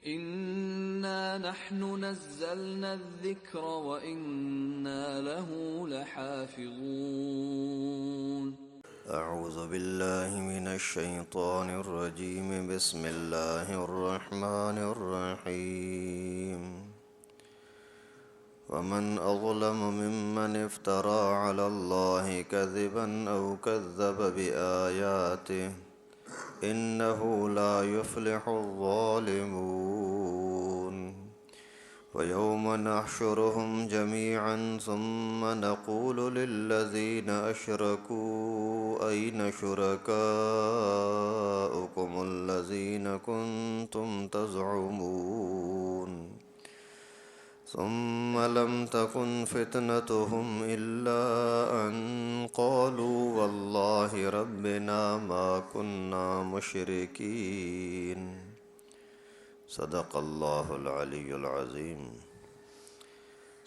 إنا نحن نزلنا الذكر وإنا له لحافظون أعوذ بالله من الشيطان الرجيم بسم الله الرحمن الرحيم ومن أظلم ممن افترى على الله كذبا أو كذب بآياته إنه لا يفلح الظالمون ويوم نحشرهم جميعا ثم نقول للذين أشركوا أين شركاؤكم الذين كنتم تزعمون ثم لم تكن فتنتهم إلا أن قالوا والله ربنا ما كنا مشركين صدق اللہ العلی العظیم۔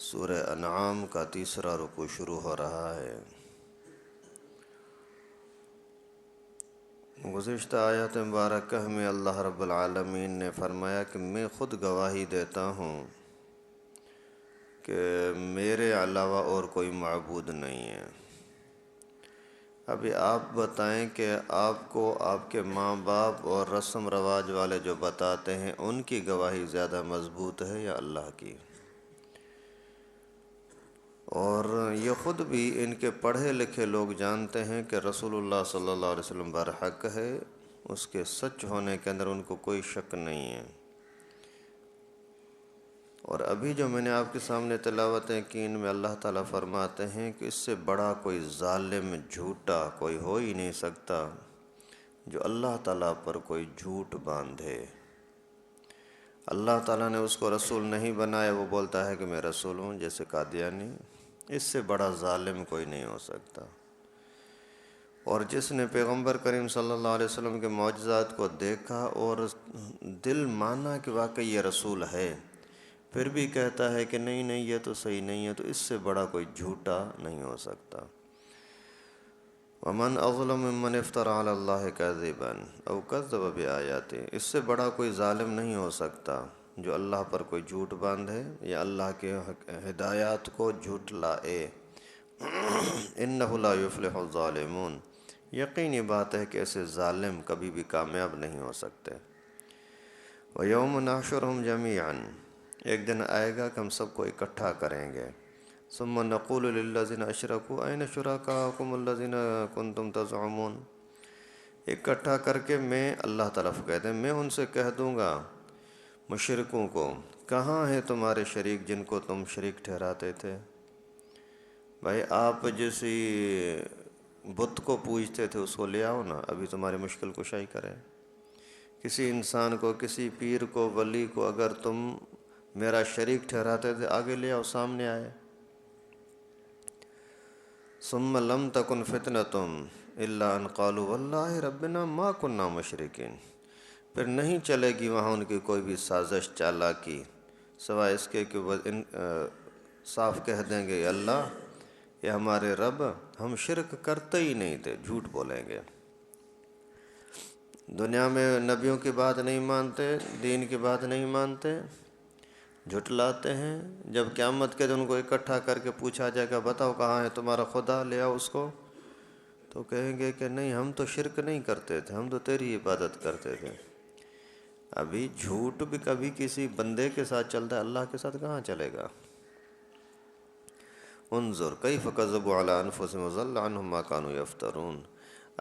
سورہ انعام کا تیسرا رکوع شروع ہو رہا ہے۔ گزشتہ آیت مبارکہ میں اللہ رب العالمین نے فرمایا کہ میں خود گواہی دیتا ہوں کہ میرے علاوہ اور کوئی معبود نہیں ہے۔ ابھی آپ بتائیں کہ آپ کو آپ کے ماں باپ اور رسم رواج والے جو بتاتے ہیں ان کی گواہی زیادہ مضبوط ہے یا اللہ کی؟ اور یہ خود بھی ان کے پڑھے لکھے لوگ جانتے ہیں کہ رسول اللہ صلی اللہ علیہ وسلم برحق ہے، اس کے سچ ہونے کے اندر ان کو کوئی شک نہیں ہے۔ اور ابھی جو میں نے آپ کے سامنے تلاوتیں کی ان میں اللہ تعالیٰ فرماتے ہیں کہ اس سے بڑا کوئی ظالم جھوٹا کوئی ہو ہی نہیں سکتا جو اللہ تعالیٰ پر کوئی جھوٹ باندھے۔ اللہ تعالیٰ نے اس کو رسول نہیں بنایا، وہ بولتا ہے کہ میں رسول ہوں، جیسے قادیانی۔ اس سے بڑا ظالم کوئی نہیں ہو سکتا۔ اور جس نے پیغمبر کریم صلی اللہ علیہ وسلم کے معجزات کو دیکھا اور دل مانا کہ واقعی یہ رسول ہے، پھر بھی کہتا ہے کہ نہیں یہ تو صحیح نہیں ہے، تو اس سے بڑا کوئی جھوٹا نہیں ہو سکتا۔ وَمَنْ أَظْلَمُ مِمَّنِ افْتَرَىٰ عَلَى اللَّهِ كَذِبًا أَوْ كَذَّبَ بِآيَاتِهِ۔ اس سے بڑا کوئی ظالم نہیں ہو سکتا جو اللہ پر کوئی جھوٹ باندھے یا اللہ کے ہدایات کو جھٹلائے۔ إِنَّهُ لَا يُفْلِحُ الظَّالِمُونَ، یقینی بات ہے کہ ایسے ظالم کبھی بھی کامیاب نہیں ہو سکتے۔ وَيَوْمَ نَحْشُرُهُمْ جَمِيعًا، ایک دن آئے گا کہ ہم سب کو اکٹھا کریں گے۔ ثم نقول للذین اشرکوا این شرکاؤکم الذین کنتم تزعمون، اکٹھا کر کے میں اللہ طرف کہتے ہیں، میں ان سے کہہ دوں گا مشرکوں کو، کہاں ہیں تمہارے شریک جن کو تم شریک ٹھہراتے تھے؟ بھائی آپ جسی بت کو پوجتے تھے اس کو لے آؤ نا، ابھی تمہاری مشکل کشائی کرے۔ کسی انسان کو، کسی پیر کو، ولی کو اگر تم میرا شریک ٹھہراتے تھے، آگے لے آؤ، سامنے آئے۔ ثم لم تکن فتنتم الا ان قالوا واللہ ربنا ما كنا مشرکین، پھر نہیں چلے گی وہاں ان کی کوئی بھی سازش چالاکی سوائے اس کے کہ وہ صاف کہہ دیں گے اللہ یہ ہمارے رب ہم شرک کرتے ہی نہیں تھے، جھوٹ بولیں گے۔ دنیا میں نبیوں کی بات نہیں مانتے، دین کی بات نہیں مانتے، جھٹلاتے ہیں۔ جب قیامت کے دن ان کو اکٹھا کر کے پوچھا جائے گا بتاؤ کہاں ہے تمہارا خدا، لے آؤ اس کو، تو کہیں گے کہ نہیں ہم تو شرک نہیں کرتے تھے، ہم تو تیری عبادت کرتے تھے۔ ابھی جھوٹ بھی کبھی کسی بندے کے ساتھ چلتا ہے، اللہ کے ساتھ کہاں چلے گا؟ انظر کیف کذبوا علی انفسہم وضل عنہم ما کانوا یفترون۔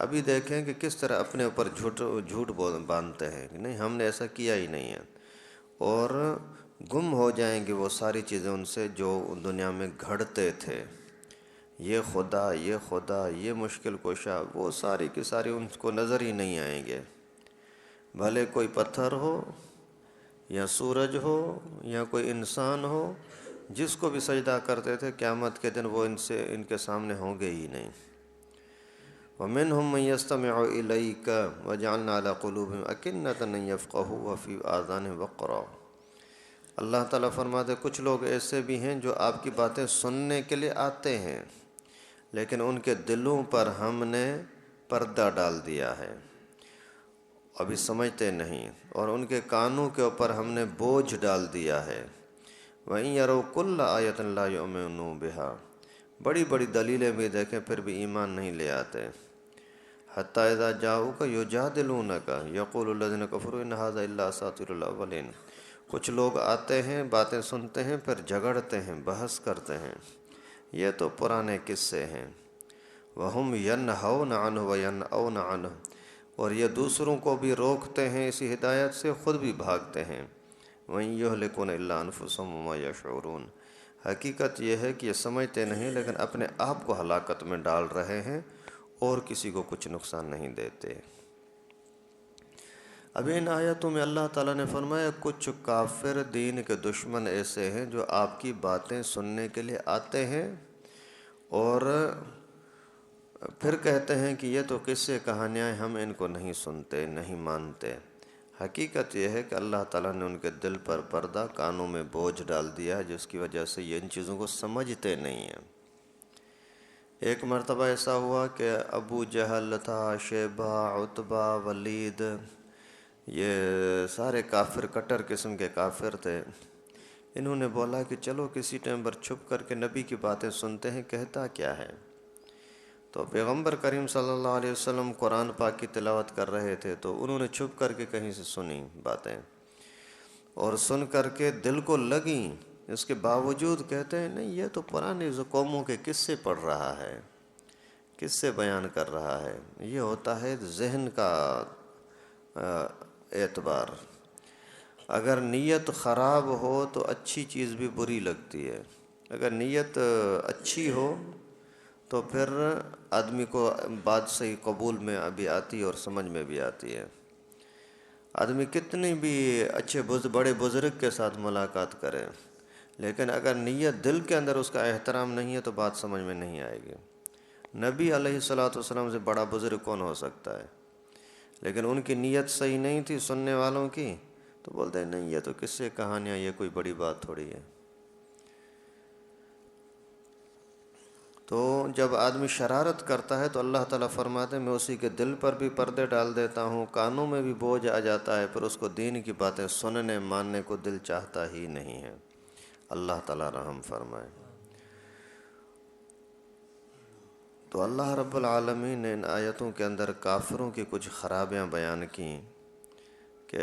ابھی دیکھیں کہ کس طرح اپنے اوپر جھوٹ باندھتے ہیں کہ نہیں ہم نے ایسا کیا ہی نہیں ہے، اور گم ہو جائیں گے وہ ساری چیزیں ان سے جو دنیا میں گھڑتے تھے، یہ خدا یہ مشکل کشا، وہ ساری کی ساری ان کو نظر ہی نہیں آئیں گے۔ بھلے کوئی پتھر ہو یا سورج ہو یا کوئی انسان ہو، جس کو بھی سجدہ کرتے تھے قیامت کے دن وہ ان کے سامنے ہوں گے ہی نہیں۔ وَمِنْهُمْ مَنْ يَسْتَمِعُ إِلَيْكَ وَجَعَلْنَا عَلَىٰ قُلُوبِهِمْ أَكِنَّةً أَن يَفْقَهُوا وَفِي آذَانِهِمْ وَقْرًا۔ اللہ تعالیٰ فرماتے کچھ لوگ ایسے بھی ہیں جو آپ کی باتیں سننے کے لیے آتے ہیں، لیکن ان کے دلوں پر ہم نے پردہ ڈال دیا ہے، ابھی سمجھتے نہیں، اور ان کے کانوں کے اوپر ہم نے بوجھ ڈال دیا ہے۔ وَإِن يَرَوْا كُلَّ آيَةٍ لَا يُؤْمِنُوا بِهَا، بڑی بڑی دلیلیں بھی دیکھیں پھر بھی ایمان نہیں لے آتے۔ حَتَّى إِذَا جَاءُوكَ يُجَادِلُونَكَ يَقُولُ الَّذِينَ كَفَرُوا إِنَّ هَذَا إِلَّا أَسَاطِيرُ الْأَوَّلِينَ، کچھ لوگ آتے ہیں، باتیں سنتے ہیں، پھر جھگڑتے ہیں، بحث کرتے ہیں، یہ تو پرانے قصے ہیں۔ وَهُمْ يَنْهَوْنَ عَنْهُ وَيَنْأَوْنَ عَنْهُ، اور یہ دوسروں کو بھی روکتے ہیں اسی ہدایت سے، خود بھی بھاگتے ہیں۔ وَإِن يُهْلِكُونَ إِلَّا أَنفُسَهُمْ وَمَا يَشْعُرُونَ، حقیقت یہ ہے کہ یہ سمجھتے نہیں لیکن اپنے آپ کو ہلاکت میں ڈال رہے ہیں اور کسی کو کچھ نقصان نہیں دیتے۔ اب ان آیتوں میں اللہ تعالیٰ نے فرمایا کچھ کافر دین کے دشمن ایسے ہیں جو آپ کی باتیں سننے کے لیے آتے ہیں اور پھر کہتے ہیں کہ یہ تو قصے کہانیاں، ہم ان کو نہیں سنتے، نہیں مانتے۔ حقیقت یہ ہے کہ اللہ تعالیٰ نے ان کے دل پر پردہ، کانوں میں بوجھ ڈال دیا ہے، جس کی وجہ سے یہ ان چیزوں کو سمجھتے نہیں ہیں۔ ایک مرتبہ ایسا ہوا کہ ابو جہل تھا، شیبہ، عتبہ، ولید، یہ سارے کافر، کٹر قسم کے کافر تھے۔ انہوں نے بولا کہ چلو کسی ٹائم پر چھپ کر کے نبی کی باتیں سنتے ہیں، کہتا کیا ہے۔ تو پیغمبر کریم صلی اللہ علیہ وسلم قرآن پاک کی تلاوت کر رہے تھے، تو انہوں نے چھپ کر کے کہیں سے سنی باتیں، اور سن کر کے دل کو لگیں، اس کے باوجود کہتے ہیں نہیں یہ تو پرانی قوموں کے قصے پڑھ رہا ہے، قصے بیان کر رہا ہے۔ یہ ہوتا ہے ذہن کا اعتبار۔ اگر نیت خراب ہو تو اچھی چیز بھی بری لگتی ہے، اگر نیت اچھی ہو تو پھر آدمی کو بات صحیح قبول میں بھی آتی ہے اور سمجھ میں بھی آتی ہے۔ آدمی کتنی بھی اچھے بڑے بزرگ کے ساتھ ملاقات کرے، لیکن اگر نیت دل کے اندر اس کا احترام نہیں ہے تو بات سمجھ میں نہیں آئے گی۔ نبی علیہ الصلوۃ والسلام سے بڑا بزرگ کون ہو سکتا ہے؟ لیکن ان کی نیت صحیح نہیں تھی سننے والوں کی، تو بولتے ہیں نہیں یہ تو قصے کہانیاں، یہ کوئی بڑی بات تھوڑی ہے۔ تو جب آدمی شرارت کرتا ہے تو اللہ تعالیٰ فرماتے ہیں میں اسی کے دل پر بھی پردے ڈال دیتا ہوں، کانوں میں بھی بوجھ آ جاتا ہے، پھر اس کو دین کی باتیں سننے ماننے کو دل چاہتا ہی نہیں ہے۔ اللہ تعالیٰ رحم فرمائے۔ تو اللہ رب العالمین نے ان آیتوں کے اندر کافروں کی کچھ خرابیاں بیان کیں کہ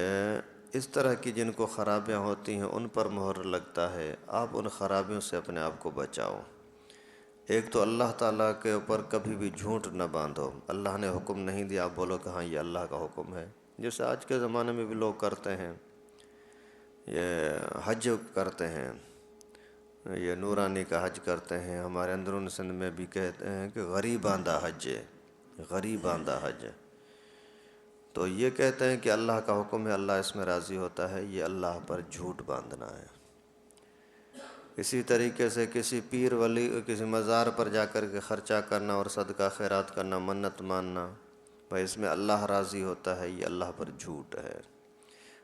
اس طرح کی جن کو خرابیاں ہوتی ہیں ان پر مہر لگتا ہے، آپ ان خرابیوں سے اپنے آپ کو بچاؤ۔ ایک تو اللہ تعالیٰ کے اوپر کبھی بھی جھوٹ نہ باندھو، اللہ نے حکم نہیں دیا آپ بولو کہ ہاں یہ اللہ کا حکم ہے، جیسے آج کے زمانے میں بھی لوگ کرتے ہیں، یہ حج کرتے ہیں، یہ نورانی کا حج کرتے ہیں، ہمارے اندرون سندھ میں بھی کہتے ہیں کہ غریباندہ حج ہے، غریباندہ حج۔ تو یہ کہتے ہیں کہ اللہ کا حکم ہے، اللہ اس میں راضی ہوتا ہے، یہ اللہ پر جھوٹ باندھنا ہے۔ اسی طریقے سے کسی پیر ولی، کسی مزار پر جا کر کے خرچہ کرنا اور صدقہ خیرات کرنا، منت ماننا، بھائی اس میں اللہ راضی ہوتا ہے، یہ اللہ پر جھوٹ ہے۔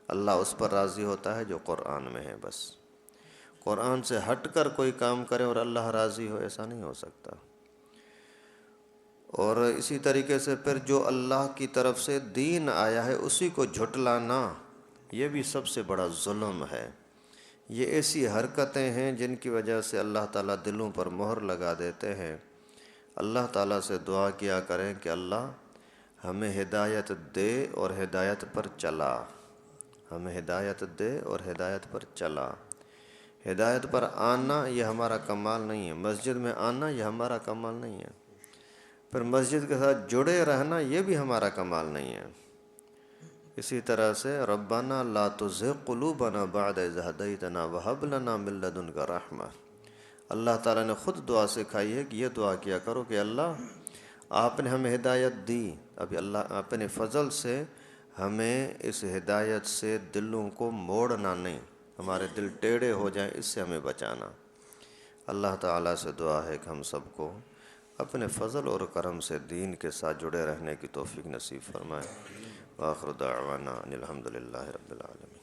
اللہ اس پر راضی ہوتا ہے جو قرآن میں ہے، بس قرآن سے ہٹ کر کوئی کام کرے اور اللہ راضی ہو، ایسا نہیں ہو سکتا۔ اور اسی طریقے سے پھر جو اللہ کی طرف سے دین آیا ہے اسی کو جھٹلانا، یہ بھی سب سے بڑا ظلم ہے۔ یہ ایسی حرکتیں ہیں جن کی وجہ سے اللہ تعالیٰ دلوں پر مہر لگا دیتے ہیں۔ اللہ تعالیٰ سے دعا کیا کریں کہ اللہ ہمیں ہدایت دے اور ہدایت پر چلا، ہمیں ہدایت دے اور ہدایت پر چلا۔ ہدایت پر آنا یہ ہمارا کمال نہیں ہے، مسجد میں آنا یہ ہمارا کمال نہیں ہے، پھر مسجد کے ساتھ جڑے رہنا یہ بھی ہمارا کمال نہیں ہے۔ اسی طرح سے ربنا لا تزغ قلوبنا بعد اذ ہدیتنا وہب لنا من لدنک رحمہ، اللہ تعالیٰ نے خود دعا سکھائی ہے کہ یہ دعا کیا کرو کہ اللہ آپ نے ہمیں ہدایت دی، ابھی اللہ اپنے فضل سے ہمیں اس ہدایت سے دلوں کو موڑنا نہیں، ہمارے دل ٹیڑھے ہو جائیں، اس سے ہمیں بچانا۔ اللہ تعالیٰ سے دعا ہے کہ ہم سب کو اپنے فضل اور کرم سے دین کے ساتھ جڑے رہنے کی توفیق نصیب فرمائے۔ وآخر دعوانا ان الحمد للہ رب العالمین۔